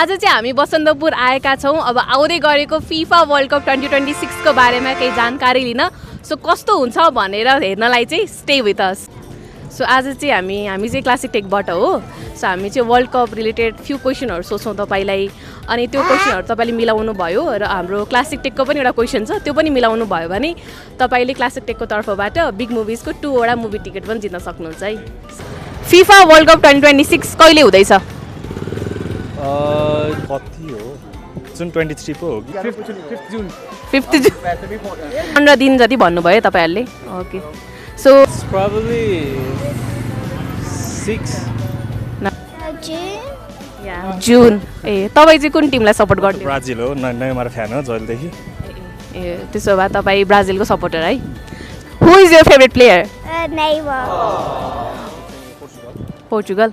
आज चाहिँ हामी बसन्तपुर आएका छौँ अब आउँदै गरेको फिफा वर्ल्ड कप 2026 को बारेमा केही जानकारी लिन सो कस्तो हुन्छ भनेर हेर्नलाई चाहिँ स्टे विथ अस सो आज चाहिँ हामी चाहिँ क्लासिक टेकबाट हो सो हामी चाहिँ वर्ल्ड कप रिलेटेड फ्यु क्वेसनहरू सोध्छौँ तपाईँलाई अनि त्यो क्वेसनहरू तपाईँले मिलाउनु भयो र हाम्रो क्लासिक टेकको पनि एउटा क्वेसन छ त्यो पनि मिलाउनु भयो भने तपाईँले क्लासिक टेकको तर्फबाट बिग मुभिजको 2 वटा मुभी टिकट पनि जित्न सक्नुहुन्छ है फिफा वर्ल्ड कप 2026 कहिले हुँदैछ कति हो जुन 23 पो हो कि 5 जुन 15 दिन जति भन्नुभयो तपाईँहरूले ओके सो probably 6 जुन ए तपाईँ चाहिँ कुन टिमलाई सपोर्ट गर्ने ब्राजिल हो नेमार फ्यान हो जहिलेदेखि ए त्यसो भए तपाईँ ब्राजिलको supporter hey who is your favourite player Portugal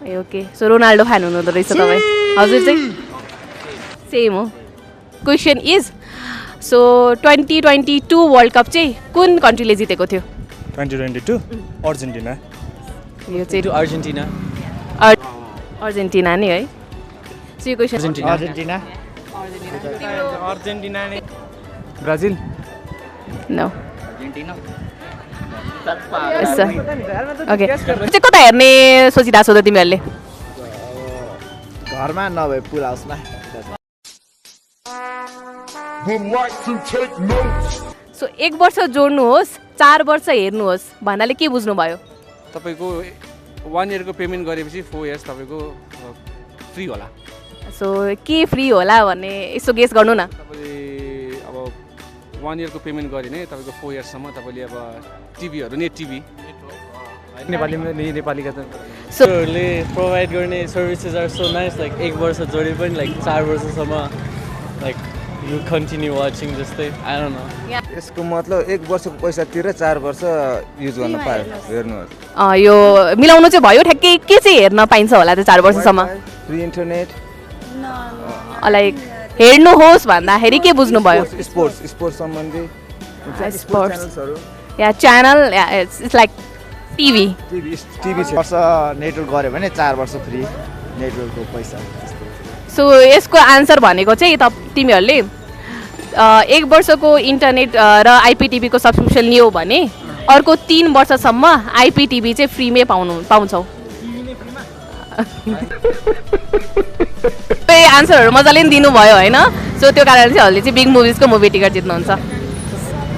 ah okay so Ronaldo fan हुनुहुँदो रहेछ तपाईँ हजुर चाहिँ सेम हो question is so 2022 world cup चाहिँ कुन कन्ट्रीले जितेको थियो 2022 अर्जेन्टिना यो चाहिँ अर्जेन्टिना अर्जेन्टिना नै है सो यो क्वेसन अर्जेन्टिना अर्जेन्टिना नै ब्राजिल नो ओके चाहिँ कता हेर्ने सोचिरहेको छौ त तिमीहरूले घरमा नभए पुल हाउसमा सो 1 वर्ष जोड्नुहोस् 4 वर्ष हेर्नुहोस् भन्नाले के बुझ्नुभयो तपाईको 1 इयरको पेमेन्ट गरेपछि 4 इयर्स तपाईको फ्री होला सो के फ्री होला भन्ने यसो गेस गर्नु न तपाईले अब 1 इयरको पेमेन्ट गरे भने तपाईको 4 इयर्ससम्म तपाईले अब टिभीहरु नेट टिभी नेपालीमा नेपालीका सरहरूले प्रोभाइड गर्ने services are so nice like 1 वर्ष जोडे पनि लाइक 4 वर्षसम्म लाइक यु कन्टिन्यू वाचिङ जस्तै आई डोन्ट नो यसको मतलब 1 वर्षको पैसा तिरेर 4 वर्ष युज गर्न पायो हेर्नुहोस् यो मिलाउनु चाहिँ भयो ठ्याक्कै के चाहिँ हेर्न पाइन्छ होला त 4 वर्षसम्म फ्री इन्टरनेट लाइक हेर्नुहोस् भन्दाखेरि के बुझ्नुभयो स्पोर्ट्स सम्बन्धी sports yeah channel it's like TV वर्ष नेटवर्क गऱ्यो भने 4 वर्ष फ्री नेटवर्कको पैसा सो यसको आन्सर भनेको चाहिँ तिमीहरूले 1 वर्षको इन्टरनेट र आइपिटिभीको सब्सक्रिप्सन लियो भने अर्को 3 वर्षसम्म आइपिटिभी चाहिँ फ्रीमै पाउँछौ त्यही आन्सरहरू मजाले पनि दिनुभयो होइन सो त्यो कारण चाहिँहरूले चाहिँ बिग मुभिजको मुभी टिकट जित्नुहुन्छ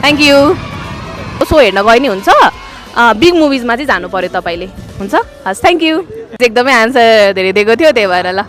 थ्याङ्क यू सो हेर्न गए नि हुन्छ बिग मुभिजमा चाहिँ जानु पर्यो तपाईँले हुन्छ हस् थ्याङ्क यू एकदमै आन्सर धेरै दिएको थियो त्यही भएर ल